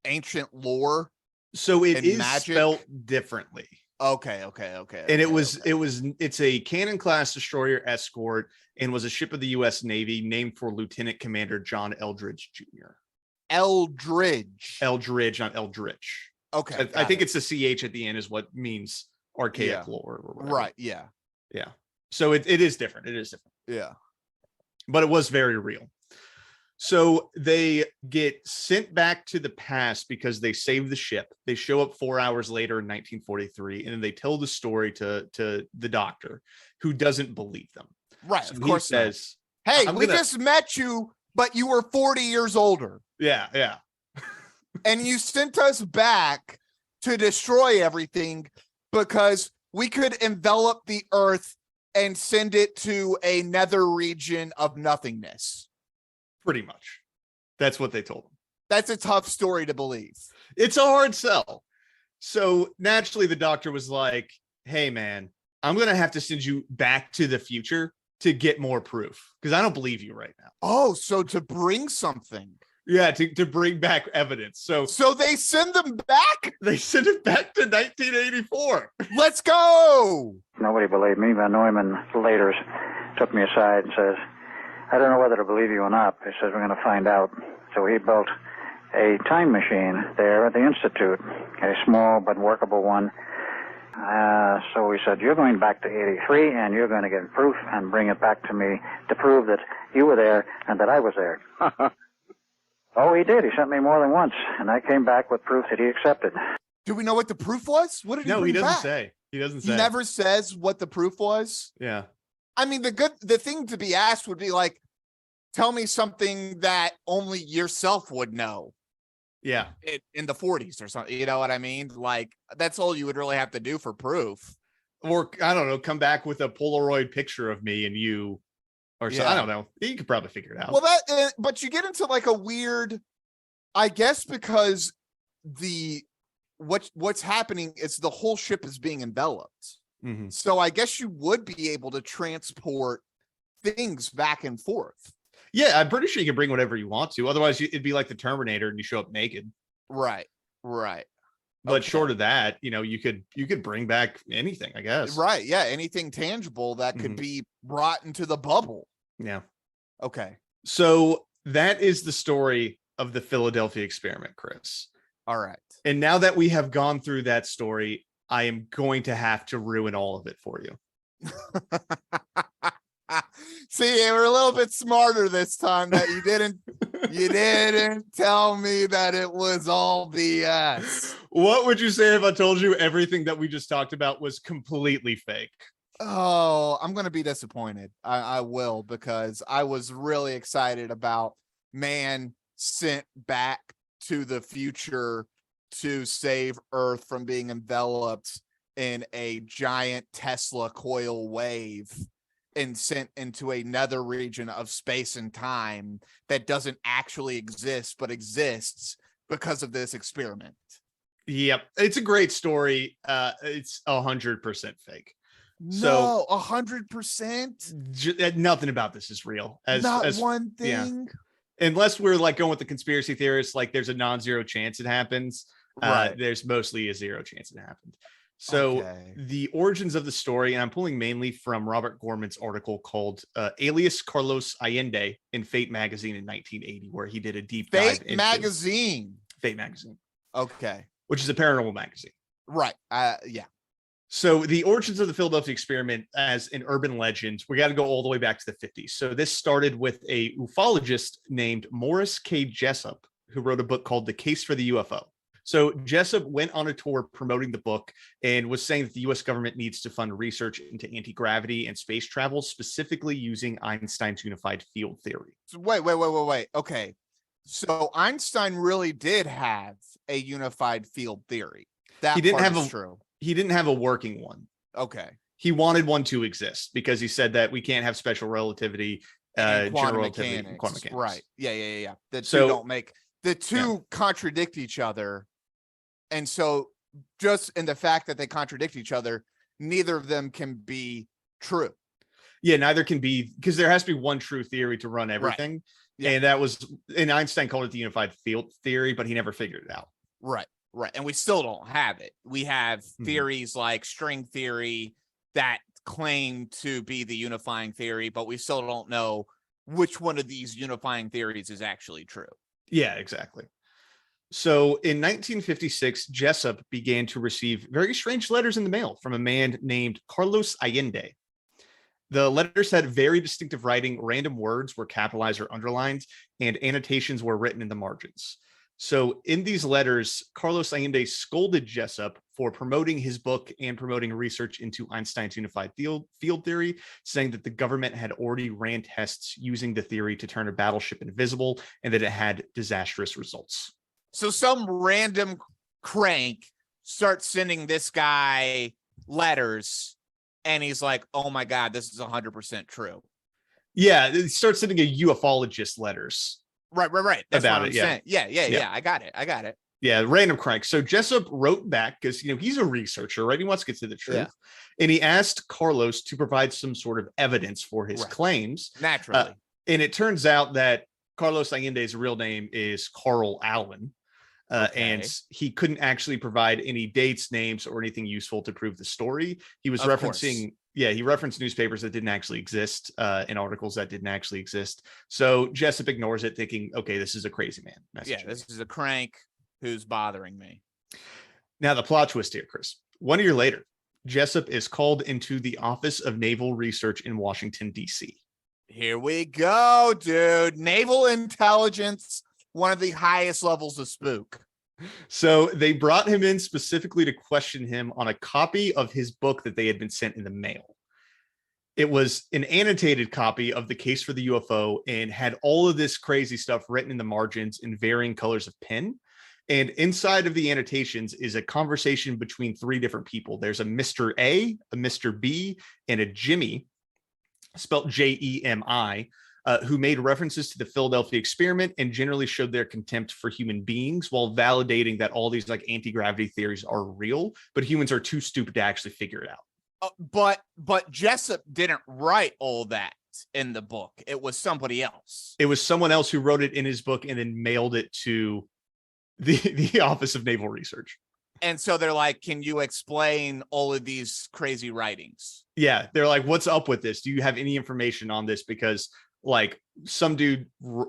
ancient lore? So it is magic? spelled differently. Okay. And it's a Cannon class destroyer escort and was a ship of the U.S. Navy named for Lieutenant Commander John Eldridge Jr. Eldridge, not Eldritch. Okay. I think it's a CH at the end is what means archaic lore or whatever. Right. Yeah. So it is different. It is different. Yeah. But it was very real. So they get sent back to the past because they saved the ship. They show up 4 hours later in 1943, and then they tell the story to the doctor, who doesn't believe them. Right. So of course he says, "Hey, we just met you, but you were 40 years older. Yeah. And you sent us back to destroy everything because we could envelop the earth and send it to a nether region of nothingness." Pretty much. That's what they told him. That's a tough story to believe. It's a hard sell. So naturally, the doctor was like, "Hey, man, I'm going to have to send you back to the future to get more proof because I don't believe you right now." Oh, so to bring something. Yeah, to bring back evidence. So they send them back? They sent it back to 1984. Let's go. Nobody believed me. Van Neumann later took me aside and says, "I don't know whether to believe you or not." He says, "We're going to find out." So he built a time machine there at the Institute, a small but workable one. So he said, "You're going back to 83 and you're going to get proof and bring it back to me to prove that you were there and that I was there." Oh, he did. He sent me more than once, and I came back with proof that he accepted. Do we know what the proof was? What did he No, bring he doesn't back? say. He doesn't say. He never says what the proof was. Yeah. I mean, the thing to be asked would be like, tell me something that only yourself would know. Yeah. In the 40s or something. You know what I mean? Like, that's all you would really have to do for proof. Or, I don't know, come back with a Polaroid picture of me and you, or so. I don't know. You could probably figure it out. Well, but you get into like a weird, I guess, because what's happening is the whole ship is being enveloped. Mm-hmm. So I guess you would be able to transport things back and forth. Yeah, I'm pretty sure you can bring whatever you want to. Otherwise, it'd be like the Terminator and you show up naked. Right. But short of that, you could bring back anything, I guess. Right. Yeah. Anything tangible that could be brought into the bubble. Yeah. Okay. So that is the story of the Philadelphia experiment, Chris. All right. And now that we have gone through that story, I am going to have to ruin all of it for you. See, you were a little bit smarter this time that you didn't tell me that it was all BS. What would you say if I told you everything that we just talked about was completely fake? Oh, I'm going to be disappointed. I will, because I was really excited about man sent back to the future to save Earth from being enveloped in a giant Tesla coil wave and sent into another region of space and time that doesn't actually exist, but exists because of this experiment. Yep. It's a great story. It's 100% fake. No, 100%. Nothing about this is real. Not one thing. Yeah. Unless we're like going with the conspiracy theorists, like there's a non-zero chance it happens. Right. There's mostly a 0 chance it happened. So the origins of the story, and I'm pulling mainly from Robert Gorman's article called Alias Carlos Allende in Fate magazine in 1980, where he did a deep dive into Fate magazine. Okay. Which is a paranormal magazine. Right. Yeah. So the origins of the Philadelphia experiment as an urban legend, we got to go all the way back to the 50s. So this started with a ufologist named Morris K. Jessup, who wrote a book called The Case for the UFO. So Jessup went on a tour promoting the book and was saying that the US government needs to fund research into anti-gravity and space travel, specifically using Einstein's unified field theory. So wait. Okay. So Einstein really did have a unified field theory. That he didn't part have is true. He didn't have a working one. Okay. He wanted one to exist because he said that we can't have special relativity, quantum mechanics. Quantum mechanics. Right. Yeah. The two don't make contradict each other. And so just in the fact that they contradict each other, neither of them can be true. Yeah, neither can be, because there has to be one true theory to run everything. Right. Yeah. And that was, and Einstein called it the unified field theory, but he never figured it out. Right. And we still don't have it. We have theories like string theory that claim to be the unifying theory, but we still don't know which one of these unifying theories is actually true. Yeah, exactly. So in 1956, Jessup began to receive very strange letters in the mail from a man named Carlos Allende. The letters had very distinctive writing, random words were capitalized or underlined, and annotations were written in the margins. So in these letters, Carlos Allende scolded Jessup for promoting his book and promoting research into Einstein's unified field theory, saying that the government had already ran tests using the theory to turn a battleship invisible and that it had disastrous results. So some random crank starts sending this guy letters and he's like, oh my God, this is 100% true. Yeah, he starts sending a ufologist letters. Right. That's about what I'm saying. Yeah. I got it. Yeah, random crank. So Jessup wrote back because, he's a researcher, right? He wants to get to the truth. Yeah. And he asked Carlos to provide some sort of evidence for his claims. Naturally. And it turns out that Carlos Allende's real name is Carl Allen. And he couldn't actually provide any dates, names, or anything useful to prove the story. He was referencing, he referenced newspapers that didn't actually exist, and articles that didn't actually exist. So Jessup ignores it, thinking, okay, this is a crazy man message. Yeah, this is a crank who's bothering me. Now, the plot twist here, Chris. 1 year later, Jessup is called into the Office of Naval Research in Washington, D.C. Here we go, dude. Naval intelligence. One of the highest levels of spook. So they brought him in specifically to question him on a copy of his book that they had been sent in the mail. It was an annotated copy of The Case for the UFO and had all of this crazy stuff written in the margins in varying colors of pen. And inside of the annotations is a conversation between 3 different people. There's a Mr. A, a Mr. B, and a Jimmy, spelled Jemi, who made references to the Philadelphia experiment and generally showed their contempt for human beings while validating that all these like anti-gravity theories are real, but humans are too stupid to actually figure it out. But Jessup didn't write all that in the book. It was somebody else. It was someone else who wrote it in his book and then mailed it to the Office of Naval Research. And so they're like, can you explain all of these crazy writings? Yeah. They're like, what's up with this? Do you have any information on this? Because like some dude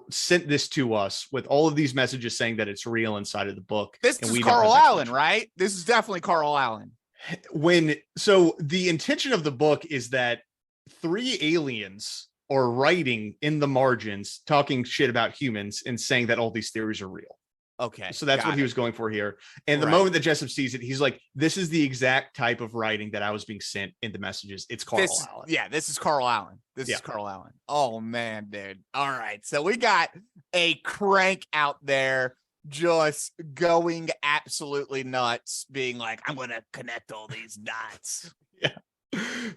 sent this to us with all of these messages saying that it's real inside of the book. This is Carl Allen, right? This is definitely Carl Allen. So the intention of the book is that 3 aliens are writing in the margins, talking shit about humans and saying that all these theories are real. Okay. So that's what he was going for here. And the moment that Jessup sees it, he's like, this is the exact type of writing that I was being sent in the messages. It's Carl Allen. Yeah, this is Carl Allen. This is Carl Allen. Oh, man, dude. All right. So we got a crank out there just going absolutely nuts, being like, I'm going to connect all these dots. Yeah.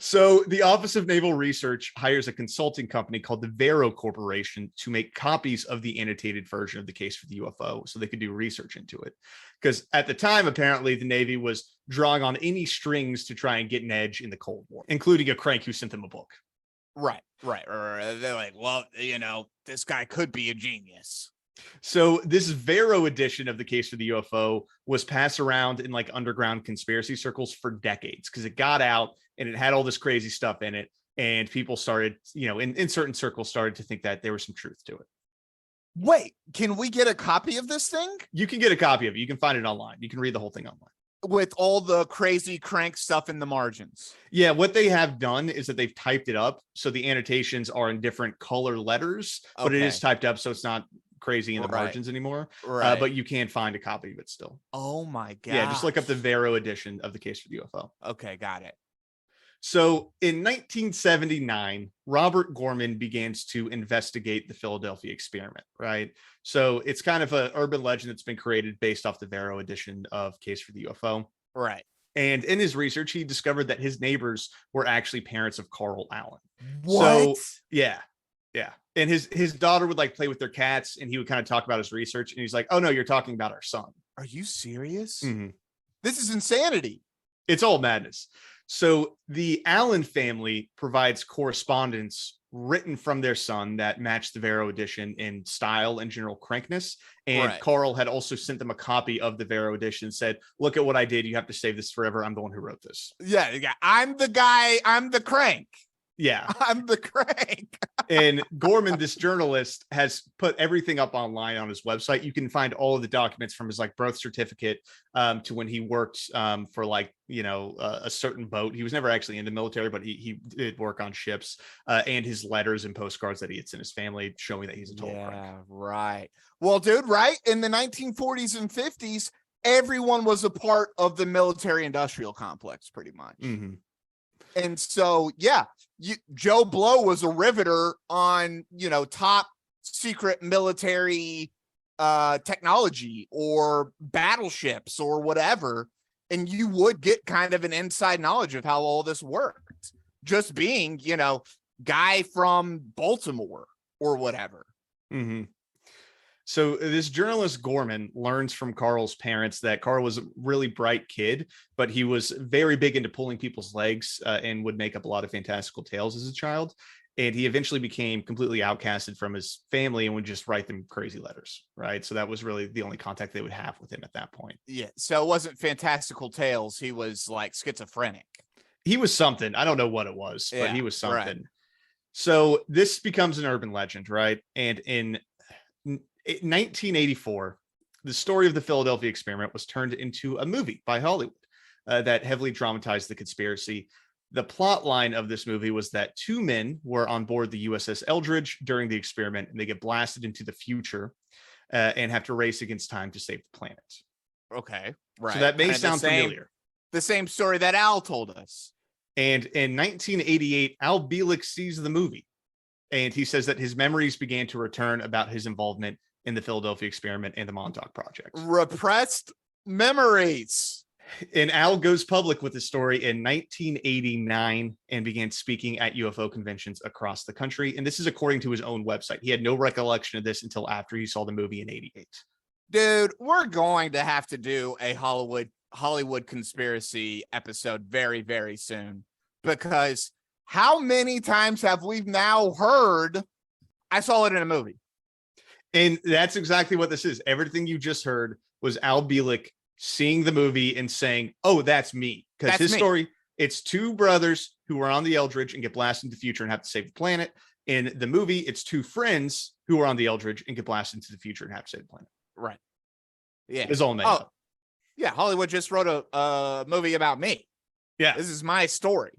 So the Office of Naval Research hires a consulting company called the Vero Corporation to make copies of the annotated version of the case for the UFO so they could do research into it. Because at the time, apparently, the Navy was drawing on any strings to try and get an edge in the Cold War, including a crank who sent them a book. Right. They're like, well, this guy could be a genius. So this Vero edition of the case for the UFO was passed around in like underground conspiracy circles for decades because it got out and it had all this crazy stuff in it. And people started, in certain circles started to think that there was some truth to it. Wait, can we get a copy of this thing? You can get a copy of it. You can find it online. You can read the whole thing online. With all the crazy crank stuff in the margins. Yeah, what they have done is that they've typed it up. So the annotations are in different color letters, but it is typed up. So it's not crazy in the margins anymore. Right. But you can find a copy of it still. Oh my God. Yeah, just look up the Vero edition of the case for the UFO. Okay, got it. So in 1979, Robert Gorman begins to investigate the Philadelphia experiment, right? So it's kind of an urban legend that's been created based off the Vero edition of Case for the UFO. Right. And in his research, he discovered that his neighbors were actually parents of Carl Allen. What? So, yeah. And his daughter would like play with their cats and he would kind of talk about his research. And he's like, oh no, you're talking about our son. Are you serious? Mm-hmm. This is insanity. It's all madness. So the Allen family provides correspondence written from their son that matched the Vero edition in style and general crankness. And Carl had also sent them a copy of the Vero edition and said, look at what I did. You have to save this forever. I'm the one who wrote this. Yeah. I'm the guy. I'm the crank. Yeah. I'm the crank. And Gorman, this journalist, has put everything up online on his website. You can find all of the documents from his like birth certificate to when he worked for like, a certain boat. He was never actually in the military, but he did work on ships and his letters and postcards that he had sent his family showing that he's a total crank. Right. Well, dude, right. In the 1940s and 50s, everyone was a part of the military industrial complex pretty much. Mm-hmm. And so, Joe Blow was a riveter on, top secret military technology or battleships or whatever. And you would get kind of an inside knowledge of how all this worked. Just being, guy from Baltimore or whatever. Mm-hmm. So this journalist Gorman learns from Carl's parents that Carl was a really bright kid, but he was very big into pulling people's legs and would make up a lot of fantastical tales as a child. And he eventually became completely outcasted from his family and would just write them crazy letters, right? So that was really the only contact they would have with him at that point. Yeah, so it wasn't fantastical tales. He was like schizophrenic. He was something. I don't know what it was, but he was something. Right. So this becomes an urban legend, right? And in 1984, the story of the Philadelphia experiment was turned into a movie by Hollywood that heavily dramatized the conspiracy. The plot line of this movie was that 2 men were on board the USS Eldridge during the experiment, and they get blasted into the future and have to race against time to save the planet. Okay, right. So that may sound familiar. The same story that Al told us. And in 1988, Al Bieleck sees the movie, and he says that his memories began to return about his involvement in the Philadelphia experiment and the Montauk Project. Repressed memories. And Al goes public with the story in 1989 and began speaking at UFO conventions across the country. And this is according to his own website. He had no recollection of this until after he saw the movie in 88. Dude, we're going to have to do a Hollywood conspiracy episode very, very soon, because how many times have we now heard, I saw it in a movie? And that's exactly what this is. Everything you just heard was Al Bieleck seeing the movie and saying, oh, that's me. Because his story, it's 2 brothers who are on the Eldridge and get blasted into the future and have to save the planet. In the movie, it's 2 friends who are on the Eldridge and get blasted into the future and have to save the planet. Right. Yeah. It's all made up. Yeah. Hollywood just wrote a movie about me. Yeah. This is my story.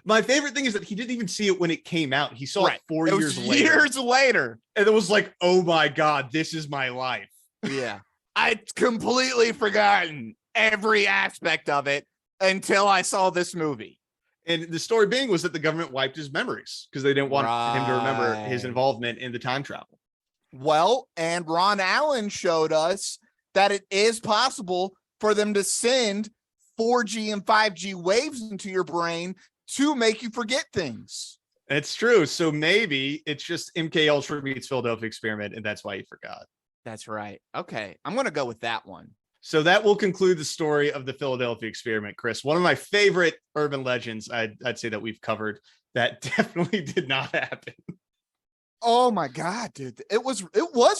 My favorite thing is that he didn't even see it when it came out. He saw Right. it 4 It years was later. years later. And it was like, oh my God, this is my life. Yeah. I'd completely forgotten every aspect of it until I saw this movie. And the story being was that the government wiped his memories because they didn't want him to remember his Right. involvement in the time travel. Well, and Ron Allen showed us that it is possible for them to send 4G and 5G waves into your brain to make you forget things. It's true. So maybe it's just MK Ultra meets Philadelphia Experiment, and that's why he forgot. That's right. Okay. I'm going to go with that one. So that will conclude the story of the Philadelphia Experiment, Chris. One of my favorite urban legends I'd say that we've covered that definitely did not happen. Oh my God, dude. It was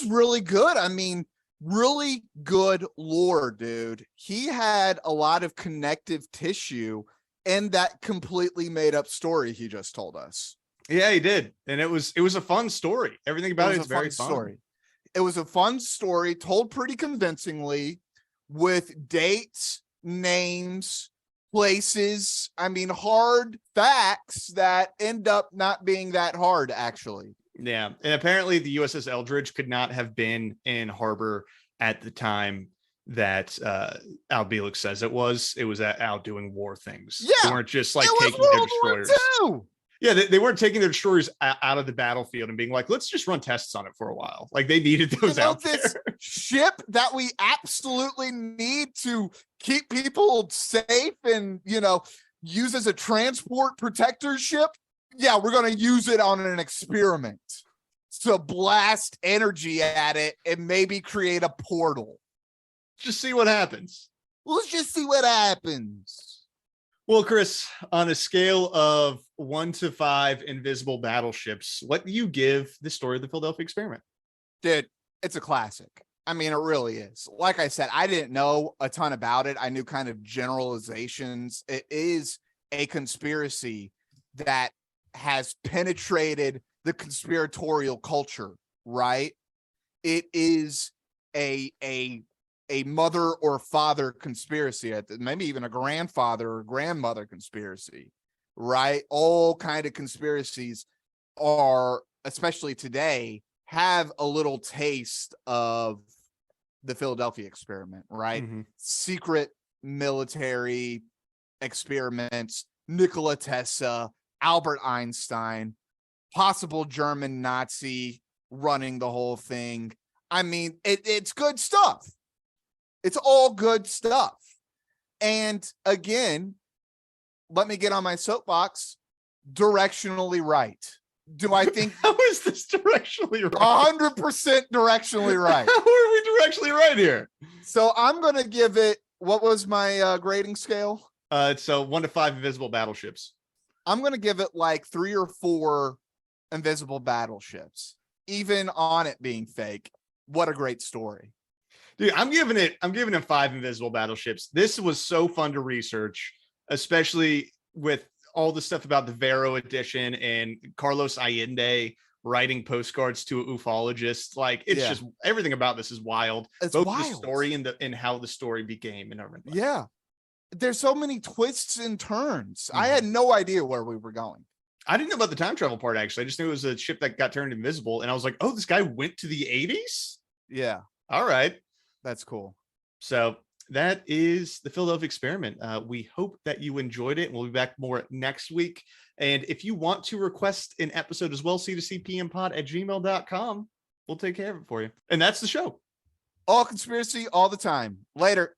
really good. I mean, really good lore, dude. He had a lot of connective tissue in that completely made up story he just told us. Yeah, he did. And it was a fun story. Everything about it is very fun. It was a fun story told pretty convincingly with dates, names, places. I mean, hard facts that end up not being that hard, actually. Yeah. And apparently the USS Eldridge could not have been in harbor at the time that Al Bieleck says it was. It was out doing war things. Yeah. They weren't just like It was taking their World War destroyers. II. Yeah, they weren't taking their destroyers out of the battlefield and being like, let's just run tests on it for a while. Like they needed those out this there. ship that we absolutely need to keep people safe and, use as a transport protector ship. Yeah, we're going to use it on an experiment to blast energy at it and maybe create a portal. Just see what happens. Let's just see what happens. Well, Chris, on a scale of 1 to 5 invisible battleships, what do you give the story of the Philadelphia Experiment? Dude, it's a classic. I mean, it really is. Like I said, I didn't know a ton about it. I knew kind of generalizations. It is a conspiracy that has penetrated the conspiratorial culture, right? It is a mother or father conspiracy, maybe even a grandfather or grandmother conspiracy, right? All kind of conspiracies are, especially today, have a little taste of the Philadelphia Experiment, right? Mm-hmm. Secret military experiments, Nikola Tesla, Albert Einstein, possible German Nazi running the whole thing. I mean, it's good stuff. It's all good stuff. And again, let me get on my soapbox. Directionally right. Do I think how is this directionally right? 100% directionally right? How are we directionally right here? So I'm going to give it, what was my grading scale? So 1 to 5 invisible battleships. I'm going to give it like 3 or 4 invisible battleships, even on it being fake. What a great story. Dude, I'm giving it 5 invisible battleships. This was so fun to research, especially with all the stuff about the Vero edition and Carlos Allende writing postcards to an ufologist. Like it's just everything about this is wild. It's both wild. The story and how the story became in urban legend. Yeah. There's so many twists and turns. I had no idea where we were going. I didn't know about the time travel part, actually. I just knew it was a ship that got turned invisible. And I was like, oh, this guy went to the 80s? Yeah. All right. That's cool. So that is the Philadelphia Experiment. We hope that you enjoyed it. We'll be back more next week. And if you want to request an episode as well, c2cpmpod@gmail.com. We'll take care of it for you. And that's the show. All conspiracy all the time. Later.